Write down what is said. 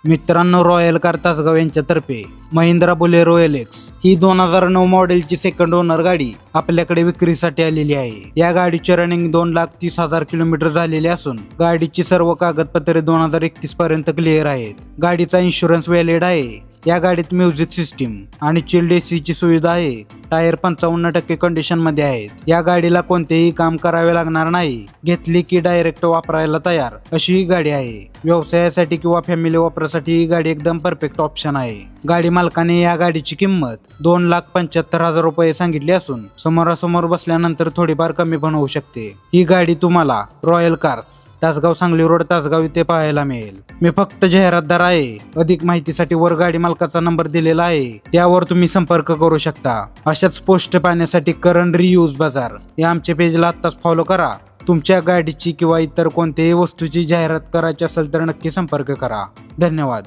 मित्रांनो, royal car Tasgaon यांच्यातर्फे Mahindra Bolero Alex ही 2009 मॉडेलची सेकंड ओनर गाडी आपल्याकडे विक्रीसाठी आलेली आहे। या गाडीचे रनिंग 2,30,000 किलोमीटर झालेले असून गाडीची सर्व कागदपत्रे 2031 पर्यंत क्लिअर आहेत। गाडीचा इन्शुरन्स व्हॅलिड आहे। या गाडीत म्युझिक सिस्टीम आणि चिल्ड एसीची सुविधा आहे। टायर 55% कंडिशन मध्ये आहेत। या गाडीला कोणतेही काम करावे लागणार नाही। घेतली की डायरेक्ट वापरायला तयार अशी ही गाडी आहे। व्यवसायासाठी किंवा फॅमिली वापरासाठी ही गाडी एकदम परफेक्ट ऑप्शन आहे। गाडी मालकाने या गाडीची किंमत 2,75,000 रुपये सांगितली असून समोरासमोर बसल्यानंतर थोडीफार कमी पण होऊ शकते। ही गाडी तुम्हाला royal cars Tasgaon Sangli road Tasgaon इथे पाहायला मिळेल। मी फक्त जाहिरातदार आहे। अधिक माहितीसाठी वर गाडी मालकाचा नंबर दिलेला आहे, त्यावर तुम्ही संपर्क करू शकता। अशाच पोस्ट पाहण्यासाठी करंट रिव्ह्यूज बाजार या आमच्या पेजला आत्ताच फॉलो करा। तुमच्या गाडीची किंवा इतर कोणत्याही वस्तूची जाहिरात करायची असेल तर नक्की संपर्क करा। धन्यवाद।